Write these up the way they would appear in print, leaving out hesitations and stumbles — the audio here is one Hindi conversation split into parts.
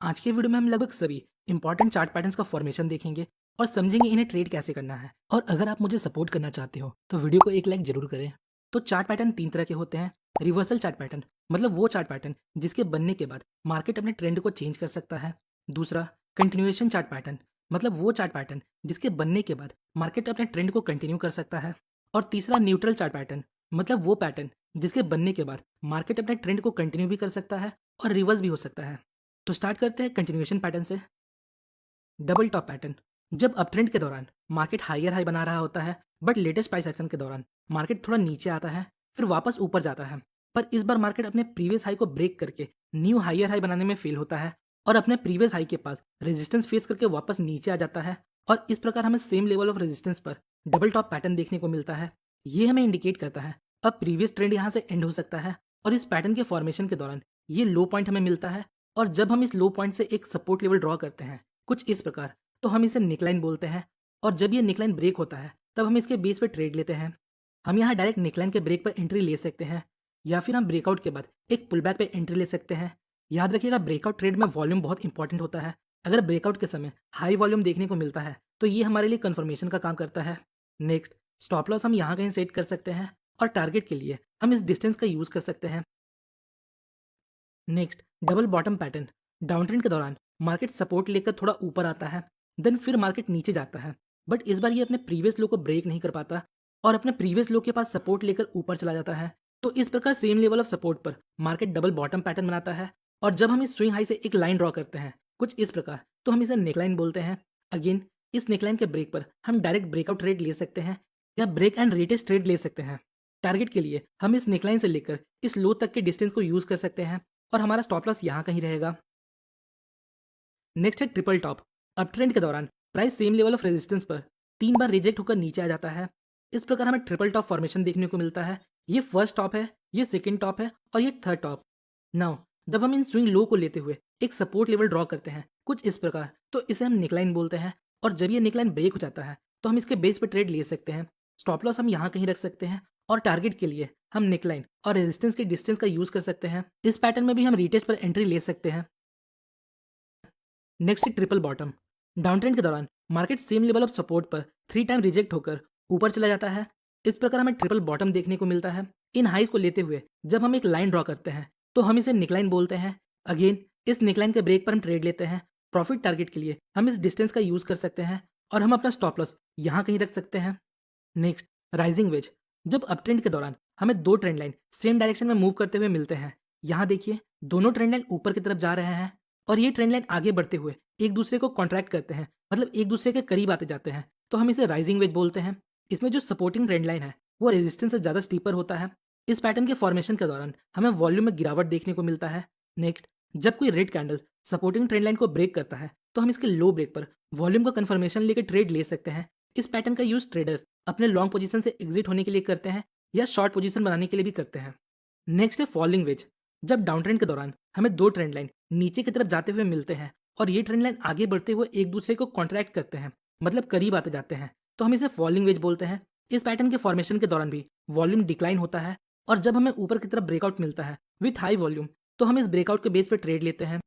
आज के वीडियो में हम लगभग सभी इंपॉर्टेंट चार्ट पैटर्न्स का फॉर्मेशन देखेंगे और समझेंगे इन्हें ट्रेड कैसे करना है। और अगर आप मुझे सपोर्ट करना चाहते हो तो वीडियो को एक लाइक जरूर करें। तो चार्ट पैटर्न तीन तरह के होते हैं। रिवर्सल चार्ट पैटर्न मतलब वो चार्ट पैटर्न जिसके बनने के बाद मार्केट अपने ट्रेंड को चेंज कर सकता है। दूसरा कंटिन्यूएशन चार्ट पैटर्न मतलब वो चार्ट पैटर्न जिसके बनने के बाद मार्केट अपने ट्रेंड को कंटिन्यू कर सकता है। और तीसरा न्यूट्रल चार्ट पैटर्न मतलब वो पैटर्न जिसके बनने के बाद मार्केट अपने ट्रेंड को कंटिन्यू भी कर सकता है और रिवर्स भी हो सकता है। तो स्टार्ट करते हैं कंटिन्यूएशन पैटर्न से। डबल टॉप पैटर्न जब अपट्रेंड के दौरान मार्केट हायर हाई बना रहा होता है बट लेटेस्ट प्राइस एक्शन के दौरान मार्केट थोड़ा नीचे आता है फिर वापस ऊपर जाता है। पर इस बार मार्केट अपने प्रीवियस हाई को ब्रेक करके न्यू हायर हाई बनाने में फेल होता है और अपने प्रीवियस हाई के पास रेजिस्टेंस फेस करके वापस नीचे आ जाता है। और इस प्रकार हमें सेम लेवल ऑफ रेजिस्टेंस पर डबल टॉप पैटर्न देखने को मिलता है। ये हमें इंडिकेट करता है अब प्रीवियस ट्रेंड यहाँ से एंड हो सकता है और इस पैटर्न के फॉर्मेशन के दौरान ये लो पॉइंट हमें मिलता है। और जब हम इस लो पॉइंट से एक सपोर्ट लेवल ड्रॉ करते हैं कुछ इस प्रकार तो हम इसे निकलाइन बोलते हैं। और जब ये निकलाइन ब्रेक होता है तब हम इसके बेस पे ट्रेड लेते हैं। हम यहाँ डायरेक्ट निकलाइन के ब्रेक पर एंट्री ले सकते हैं या फिर हम ब्रेकआउट के बाद एक पुल बैक पे एंट्री ले सकते हैं। याद रखिएगा ब्रेकआउट ट्रेड में वॉल्यूम बहुत इंपॉर्टेंट होता है। अगर ब्रेकआउट के समय हाई वॉल्यूम देखने को मिलता है तो ये हमारे लिए कंफर्मेशन का काम करता है। नेक्स्ट स्टॉप लॉस हम यहाँ कहीं सेट कर सकते हैं और टारगेट के लिए हम इस डिस्टेंस का यूज कर सकते हैं। Next double bottom pattern down trend के दौरान मार्केट सपोर्ट लेकर थोड़ा ऊपर आता है देन फिर मार्केट नीचे जाता है बट इस बार ये अपने प्रीवियस लो को ब्रेक नहीं कर पाता और अपने प्रीवियस लो के पास सपोर्ट लेकर ऊपर चला जाता है। तो इस प्रकार सेम लेवल ऑफ सपोर्ट पर मार्केट डबल बॉटम पैटर्न बनाता है। और जब हम इस स्विंग हाई से एक लाइन ड्रॉ करते हैं कुछ इस प्रकार तो हम इसे नेकलाइन बोलते हैं। अगेन इस नेकलाइन के ब्रेक पर हम डायरेक्ट ब्रेकआउट ट्रेड ले सकते हैं या ब्रेक एंड रिटेस्ट ट्रेड ले सकते हैं। टारगेट के लिए हम इस नेकलाइन से लेकर इस लो तक के डिस्टेंस को यूज कर सकते हैं और हमारा स्टॉप लॉस यहाँ कहीं रहेगा। नेक्स्ट है ट्रिपल टॉप। अब ट्रेंड के दौरान price same level of resistance पर 3 बार रिजेक्ट होकर नीचे आ जाता है। इस प्रकार हमें ट्रिपल टॉप फॉर्मेशन देखने को मिलता है। ये फर्स्ट टॉप है, ये सेकंड टॉप है और ये थर्ड टॉप। नाउ जब हम इन स्विंग लो को लेते हुए एक सपोर्ट लेवल ड्रॉ करते हैं कुछ इस प्रकार तो इसे हम निकलाइन बोलते हैं। और जब ये निकलाइन ब्रेक हो जाता है तो हम इसके बेस पे ट्रेड ले सकते हैं। स्टॉप लॉस हम यहाँ कहीं रख सकते हैं और टारगेट के लिए हम नेकलाइन और रेजिस्टेंस के डिस्टेंस का यूज कर सकते हैं। इस पैटर्न में भी हम रिटेस्ट पर एंट्री ले सकते हैं। Next triple bottom down trend के दौरान market same level of support पर 3 टाइम रिजेक्ट होकर ऊपर चला जाता है। इस प्रकार हमें ट्रिपल बॉटम देखने को मिलता है। इन हाइस को लेते हुए जब हम एक लाइन ड्रॉ करते हैं तो हम इसे निकलाइन बोलते हैं। अगेन इस निकलाइन के ब्रेक पर हम ट्रेड लेते हैं। प्रॉफिट टारगेट के लिए हम इस डिस्टेंस का यूज कर सकते हैं और हम अपना स्टॉप लॉस यहाँ कहीं रख सकते हैं। नेक्स्ट राइजिंग वेज जब अप ट्रेंड के दौरान हमें दो ट्रेंड लाइन सेम डायरेक्शन में मूव करते हुए मिलते हैं। यहाँ देखिए दोनों ट्रेंड लाइन ऊपर की तरफ जा रहे हैं और ये ट्रेंड लाइन आगे बढ़ते हुए एक दूसरे को कॉन्ट्रैक्ट करते हैं मतलब एक दूसरे के करीब आते जाते हैं तो हम इसे राइजिंग वेज बोलते हैं। इसमें जो सपोर्टिंग ट्रेंड लाइन है वो रेजिस्टेंस से ज़्यादा स्टीपर होता है। इस पैटर्न के फॉर्मेशन के दौरान हमें वॉल्यूम में गिरावट देखने को मिलता है। नेक्स्ट जब कोई red candle supporting trend line को ब्रेक करता है तो हम इसके लो ब्रेक पर वॉल्यूम का कन्फर्मेशन लेकर ट्रेड ले सकते हैं। इस पैटर्न का यूज ट्रेडर्स अपने लॉन्ग पोजीशन से एग्जिट होने के लिए करते हैं या शॉर्ट पोजीशन बनाने के लिए भी करते हैं। नेक्स्ट है फॉलिंग वेज जब डाउन ट्रेंड के दौरान हमें दो ट्रेंड लाइन नीचे की तरफ जाते हुए मिलते हैं और ये ट्रेंड लाइन आगे बढ़ते हुए एक दूसरे को कॉन्ट्रैक्ट करते हैं मतलब करीब आते जाते हैं तो हम इसे फॉलिंग वेज बोलते हैं। इस पैटर्न के फॉर्मेशन के दौरान भी वॉल्यूम डिक्लाइन होता है और जब हमें ऊपर की तरफ ब्रेकआउट मिलता है विथ हाई वॉल्यूम तो हम इस ब्रेकआउट के बेस पे ट्रेड लेते हैं।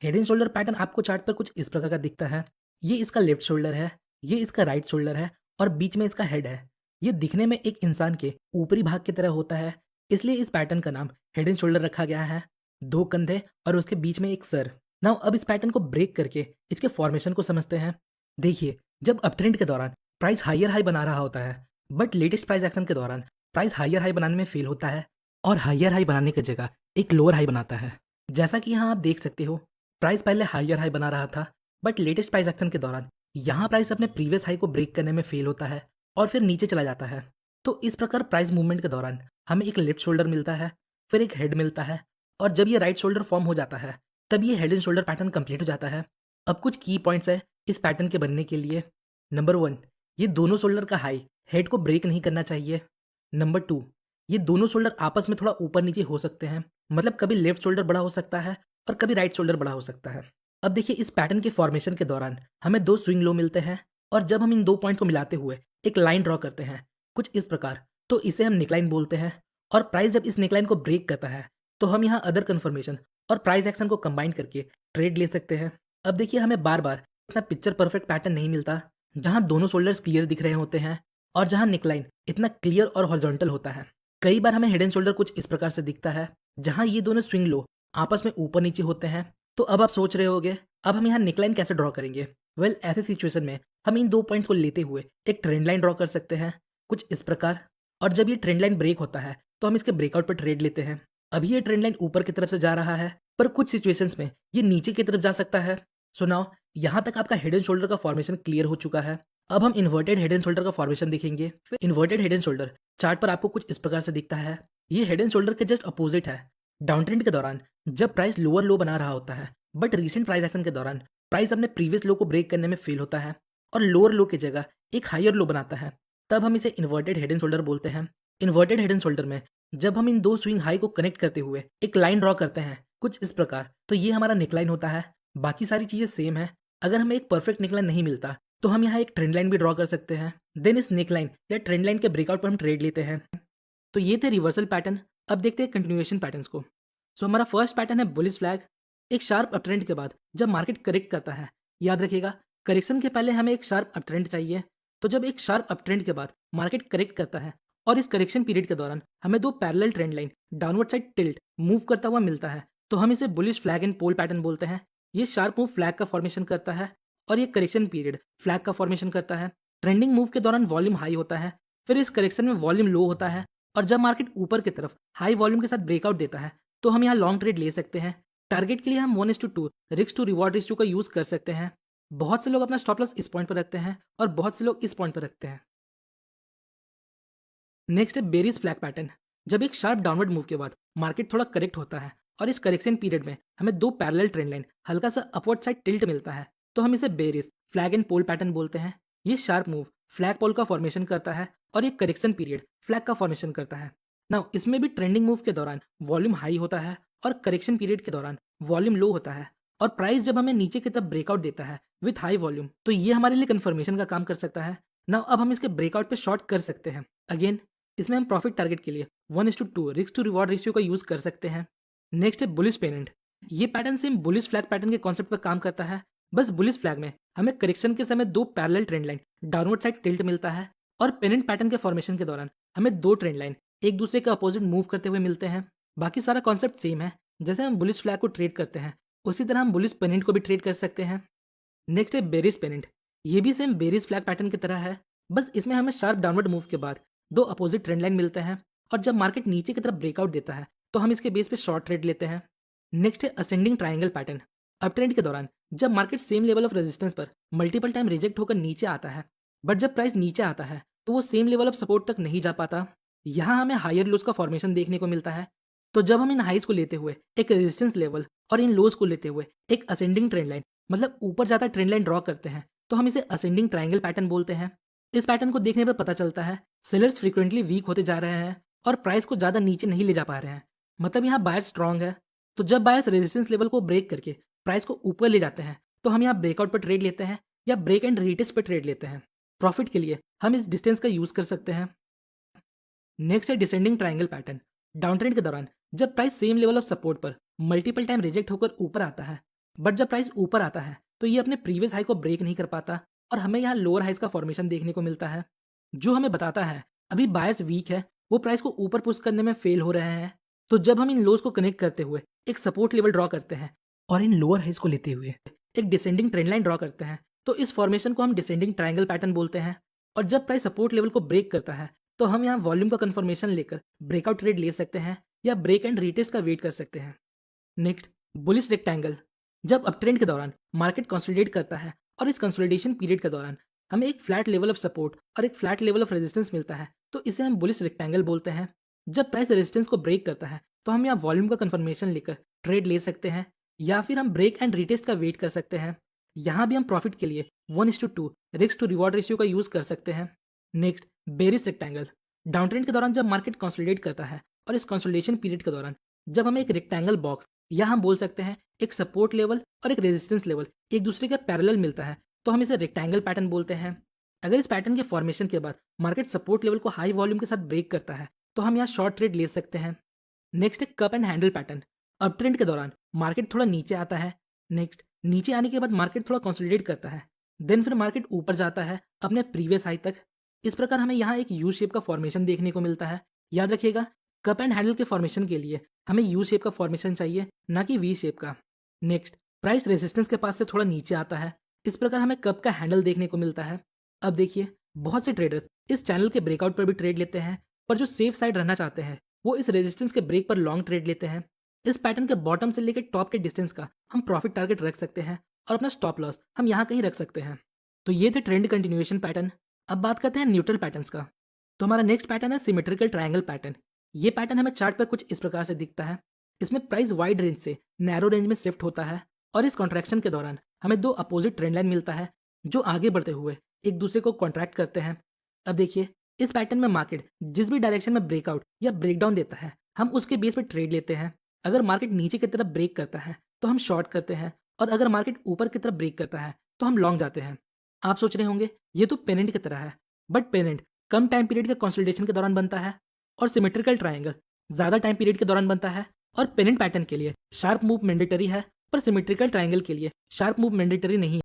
हेड एंड शोल्डर पैटर्न आपको चार्ट पर कुछ इस प्रकार का दिखता है। ये इसका लेफ्ट शोल्डर है, ये इसका राइट शोल्डर है और बीच में इसका हेड है। ये दिखने में एक इंसान के ऊपरी भाग की तरह होता है इसलिए इस पैटर्न का नाम हेड एंड शोल्डर रखा गया है। दो कंधे और उसके बीच में एक सर। नाउ अब इस पैटर्न को ब्रेक करके इसके फॉर्मेशन को समझते हैं। देखिए जब अपट्रेंड के दौरान प्राइस हायर हाई बना रहा होता है बट लेटेस्ट प्राइस एक्शन के दौरान प्राइस हायर हाई बनाने में फेल होता है और हायर हाई बनाने की जगह एक लोअर हाई बनाता है। जैसा कि यहाँ आप देख सकते हो प्राइस पहले हायर हाई बना रहा था बट लेटेस्ट प्राइस एक्शन के दौरान यहाँ प्राइस अपने प्रीवियस हाई को ब्रेक करने में फेल होता है और फिर नीचे चला जाता है। तो इस प्रकार प्राइस मूवमेंट के दौरान हमें एक लेफ्ट शोल्डर मिलता है फिर एक हेड मिलता है और जब ये राइट शोल्डर फॉर्म हो जाता है तब ये head and shoulder pattern complete हो जाता है। अब कुछ की पॉइंट्स है इस पैटर्न के बनने के लिए। नंबर 1 ये दोनों शोल्डर का हाई हेड को ब्रेक नहीं करना चाहिए। नंबर 2 ये दोनों शोल्डर आपस में थोड़ा ऊपर नीचे हो सकते हैं मतलब कभी लेफ्ट शोल्डर बड़ा हो सकता है और कभी राइट शोल्डर बड़ा हो सकता है। अब देखिए इस पैटर्न के फॉर्मेशन के दौरान हमें दो स्विंग लो मिलते हैं और जब हम इन दो पॉइंट को मिलाते हुए एक लाइन ड्रॉ करते हैं कुछ इस प्रकार तो इसे हम निकलाइन बोलते हैं। और प्राइस जब इस नेकलाइन को ब्रेक करता है तो हम यहाँ अदर कन्फर्मेशन और प्राइस एक्शन को कंबाइन करके ट्रेड ले सकते हैं। अब देखिए हमें बार बार इतना पिक्चर परफेक्ट पैटर्न नहीं मिलता जहाँ दोनों शोल्डर्स क्लियर दिख रहे होते हैं और जहाँ नेकलाइन इतना क्लियर और हॉरिजॉन्टल होता है। कई बार हमें हिडन शोल्डर कुछ इस प्रकार से दिखता है जहाँ ये दोनों स्विंग लो आपस में ऊपर नीचे होते हैं। तो अब आप सोच रहे होगे अब हम यहाँ नेकलाइन कैसे ड्रॉ करेंगे। वेल ऐसे सिचुएशन में हम इन 2 पॉइंट्स को लेते हुए एक ट्रेंड लाइन ड्रॉ कर सकते हैं कुछ इस प्रकार। और जब ये ट्रेंड लाइन ब्रेक होता है तो हम इसके ब्रेकआउट पर ट्रेड लेते हैं। अभी ये ट्रेंड लाइन ऊपर की तरफ से जा रहा है पर कुछ सिचुएशंस में ये नीचे की तरफ जा सकता है। सो नाउ यहाँ तक आपका हेड एंड शोल्डर का फॉर्मेशन क्लियर हो चुका है। अब हम इन्वर्टेड हेड एंड शोल्डर का फॉर्मेशन देखेंगे। फिर inverted head and shoulder chart पर आपको कुछ इस प्रकार से दिखता है। ये हेड एंड शोल्डर के जस्ट अपोजिट है। डाउन ट्रेंड के दौरान जब प्राइस लोअर लो बना रहा होता है बट रीसेंट प्राइस एक्शन के दौरान प्राइस अपने प्रीवियस लो को ब्रेक करने में फेल होता है और लोअर लो की जगह एक हायर लो बनाता है, तब हम इसे इन्वर्टेड हेड एंड शोल्डर बोलते हैं। इन्वर्टेड हेड एंड शोल्डर में जब हम इन 2 स्विंग हाई को कनेक्ट करते हुए एक लाइन ड्रॉ करते हैं कुछ इस प्रकार, तो ये हमारा नेकलाइन होता है। बाकी सारी चीजें सेम है। अगर हमें एक परफेक्ट नेकलाइन नहीं मिलता तो हम यहाँ एक ट्रेंड लाइन भी ड्रॉ कर सकते हैं। देन इस नेकलाइन या ट्रेंड लाइन के ब्रेकआउट पर हम ट्रेड लेते हैं। तो ये थे रिवर्सल पैटर्न। अब देखते हैं कंटिन्यूएशन पैटर्न्स को। सो हमारा फर्स्ट पैटर्न है बुलिश फ्लैग। एक शार्प अपट्रेंड के बाद जब मार्केट करेक्ट करता है, याद रखिएगा करेक्शन के पहले हमें एक शार्प अपट्रेंड चाहिए। तो जब एक शार्प अपट्रेंड के बाद मार्केट करेक्ट करता है और इस करेक्शन पीरियड के दौरान हमें 2 parallel trend line downward side tilt move करता हुआ मिलता है, तो हम इसे bullish flag and pole pattern बोलते हैं। ये शार्प मूव फ्लैग का फॉर्मेशन करता है और ये करेक्शन पीरियड फ्लैग का फॉर्मेशन करता है। ट्रेंडिंग मूव के दौरान वॉल्यूम हाई होता है, फिर इस करेक्शन में वॉल्यूम लो होता है और जब मार्केट ऊपर की तरफ हाई वॉल्यूम के साथ ब्रेकआउट देता है तो हम यहाँ लॉन्ग ट्रेड ले सकते हैं। टारगेट के लिए हम 1:2 रिस्क टू रिवॉर्ड रेशियो का यूज कर सकते हैं। बहुत से लोग अपना स्टॉप लॉस इस पॉइंट पर रखते हैं और बहुत से लोग इस पॉइंट पर रखते हैं। नेक्स्ट है बेरिस फ्लैग पैटर्न। जब एक शार्प डाउनवर्ड मूव के बाद मार्केट थोड़ा करेक्ट होता है और इस करेक्शन पीरियड में हमें 2 पैरेलल ट्रेंड लाइन हल्का सा अपवर्ड साइड टिल्ट मिलता है, तो हम इसे bearish flag and pole pattern बोलते हैं। ये शार्प मूव फ्लैग पोल का फॉर्मेशन करता है और ये करेक्शन पीरियड फ्लैग का फॉर्मेशन करता है। नाउ इसमें भी ट्रेंडिंग मूव के दौरान वॉल्यूम हाई होता है और करेक्शन पीरियड के दौरान वॉल्यूम लो होता है और प्राइस जब हमें नीचे की तरफ ब्रेकआउट देता है विथ हाई वॉल्यूम, तो ये हमारे लिए कंफर्मेशन का काम कर सकता है। नाउ अब हम इसके ब्रेकआउट पे शॉर्ट कर सकते हैं। अगेन इसमें हम प्रॉफिट टारगेट के लिए 1:2 रिस्क टू रिवॉर्ड रेशियो का यूज कर सकते हैं। नेक्स्ट है बुलिश पेनेंट। ये pattern same bullish flag pattern के कॉन्सेप्ट पर काम करता है, बस बुलिश फ्लैग में हमें करेक्शन के समय 2 parallel trend line downward side tilt मिलता है और पेनेंट पैटर्न के फॉर्मेशन के दौरान हमें 2 ट्रेंड लाइन एक दूसरे के अपोजिट मूव करते हुए मिलते हैं। बाकी सारा कॉन्सेप्ट सेम है। जैसे हम बुलिश फ्लैग को ट्रेड करते हैं उसी तरह हम बुलिश पेनेंट को भी ट्रेड कर सकते हैं। नेक्स्ट है बेरिस पेनेंट। ये भी सेम बेरिस फ्लैग पैटर्न की तरह है, बस इसमें हमें शार्प डाउनवर्ड मूव के बाद 2 अपोजिट ट्रेंड लाइन मिलते हैं और जब मार्केट नीचे की तरफ ब्रेकआउट देता है तो हम इसके बेस पे शॉर्ट ट्रेड लेते हैं। नेक्स्ट है ascending triangle pattern. Up trend के दौरान जब market same level of resistance पर मल्टीपल टाइम रिजेक्ट होकर नीचे आता है, बट जब प्राइस नीचे आता है तो वो सेम लेवल ऑफ सपोर्ट तक नहीं जा पाता। यहाँ हमें हायर लोज का फॉर्मेशन देखने को मिलता है। तो जब हम इन हाइज को लेते हुए एक रेजिस्टेंस लेवल और इन लोज को लेते हुए एक असेंडिंग ट्रेंड लाइन मतलब ऊपर जाता ट्रेंड लाइन ड्रॉ करते हैं, तो हम इसे असेंडिंग ट्रायंगल पैटर्न बोलते हैं। इस पैटर्न को देखने पर पता चलता है सेलर्स फ्रीक्वेंटली वीक होते जा रहे हैं और प्राइस को ज़्यादा नीचे नहीं ले जा पा रहे हैं, मतलब यहाँ बायर्स स्ट्रांग है। तो जब बायर्स रेजिस्टेंस लेवल को ब्रेक करके प्राइस को ऊपर ले जाते हैं तो हम यहाँ ब्रेकआउट पर ट्रेड लेते हैं या ब्रेक एंड रीटेस्ट पर ट्रेड लेते हैं। प्रॉफिट के लिए हम इस डिस्टेंस का यूज़ कर सकते हैं। नेक्स्ट है descending triangle pattern. Down trend के दौरान जब price same level of support पर मल्टीपल टाइम रिजेक्ट होकर ऊपर आता है, बट जब प्राइस ऊपर आता है तो ये अपने प्रीवियस हाई को ब्रेक नहीं कर पाता और हमें यहाँ लोअर हाइज का फॉर्मेशन देखने को मिलता है, जो हमें बताता है अभी बायर्स वीक है, वो प्राइस को ऊपर पुश करने में फेल हो रहे हैं। तो जब हम इन लोज को कनेक्ट करते हुए एक सपोर्ट लेवल ड्रॉ करते हैं और इन लोअर हाइज को लेते हुए एक डिसेंडिंग ट्रेंड लाइन ड्रॉ करते हैं, तो इस फॉर्मेशन को हम डिसेंडिंग ट्रायंगल पैटर्न बोलते हैं। और जब प्राइस सपोर्ट लेवल को ब्रेक करता है तो हम यहाँ वॉल्यूम का कंफर्मेशन लेकर ब्रेकआउट ट्रेड ले सकते हैं या ब्रेक एंड रीटेस्ट का वेट कर सकते हैं। Next bullish rectangle. जब अपट्रेंड के दौरान मार्केट कंसोलिडेट करता है और इस कंसोलिडेशन पीरियड के दौरान हमें एक फ्लैट लेवल ऑफ सपोर्ट और एक फ्लैट लेवल ऑफ रेजिस्टेंस मिलता है, तो इसे हम बुलिश रेक्टेंगल बोलते हैं। जब प्राइस रेजिस्टेंस को ब्रेक करता है तो हम यहाँ वॉल्यूम का कंफर्मेशन लेकर ट्रेड ले सकते हैं या फिर हम ब्रेक एंड रीटेस्ट का वेट कर सकते हैं। यहाँ भी हम प्रॉफिट के लिए 1:2 रिस्क टू रिवॉर्ड रेशियो का यूज कर सकते हैं। Next bearish rectangle. Down trend के दौरान जब मार्केट कंसोलिडेट करता है और इस कंसोलिडेशन पीरियड के दौरान जब हमें एक रेक्टेंगल बॉक्स या हम बोल सकते हैं एक सपोर्ट लेवल और एक रेजिस्टेंस लेवल एक दूसरे के पैरेलल मिलता है, तो हम इसे रेक्टेंगल पैटर्न बोलते हैं। अगर इस पैटर्न के फॉर्मेशन के बाद मार्केट सपोर्ट लेवल को हाई वॉल्यूम के साथ ब्रेक करता है तो हम यहाँ शॉर्ट ट्रेड ले सकते हैं। नेक्स्ट है कप एंड हैंडल पैटर्न। अब ट्रेंड के दौरान मार्केट थोड़ा नीचे आता है, नेक्स्ट नीचे आने के बाद मार्केट थोड़ा कंसोलिडेट करता है, देन फिर मार्केट ऊपर जाता है अपने प्रीवियस हाई तक। इस प्रकार हमें यहाँ एक यू शेप का फॉर्मेशन देखने को मिलता है। याद रखिएगा, कप एंड हैंडल के फॉर्मेशन के लिए हमें यू शेप का फॉर्मेशन चाहिए, ना कि वी शेप का। नेक्स्ट प्राइस रेजिस्टेंस के पास से थोड़ा नीचे आता है, इस प्रकार हमें कप का हैंडल देखने को मिलता है। अब देखिए, बहुत से ट्रेडर्स इस चैनल के ब्रेकआउट पर भी ट्रेड लेते हैं, पर जो सेफ साइड रहना चाहते हैं वो इस रेजिस्टेंस के ब्रेक पर लॉन्ग ट्रेड लेते हैं। इस पैटर्न के बॉटम से लेकर टॉप के डिस्टेंस का हम प्रॉफिट टारगेट रख सकते हैं और अपना स्टॉप लॉस हम यहाँ कहीं रख सकते हैं। तो ये थे ट्रेंड कंटिन्यूएशन पैटर्न। अब बात करते हैं न्यूट्रल पैटर्न्स का। तो हमारा नेक्स्ट पैटर्न है सिमेट्रिकल ट्रायंगल पैटर्न। ये पैटर्न हमें चार्ट पर कुछ इस प्रकार से दिखता है। इसमें प्राइस वाइड रेंज से नैरो रेंज में शिफ्ट होता है और इस कॉन्ट्रैक्शन के दौरान हमें दो अपोजिट ट्रेंड लाइन मिलता है जो आगे बढ़ते हुए एक दूसरे को कॉन्ट्रैक्ट करते हैं। अब देखिए, इस पैटर्न में मार्केट जिस भी डायरेक्शन में ब्रेकआउट या ब्रेकडाउन देता है हम उसके बेस पर ट्रेड लेते हैं। अगर मार्केट नीचे की तरफ ब्रेक करता है तो हम शॉर्ट करते हैं, और अगर मार्केट ऊपर की तरफ ब्रेक करता है तो हम लॉन्ग जाते हैं। आप सोच रहे होंगे ये तो पेनेंट की तरह है, but pennant come time period के कंसोलिडेशन के दौरान बनता है और सिमेट्रिकल ट्रायंगल ज़्यादा टाइम पीरियड के दौरान बनता है। और पेनेंट पैटर्न के लिए शार्प मूव मैंडेटरी है, पर सिमेट्रिकल ट्रायंगल के लिए शार्प मूव मैंडेटरी नहीं है।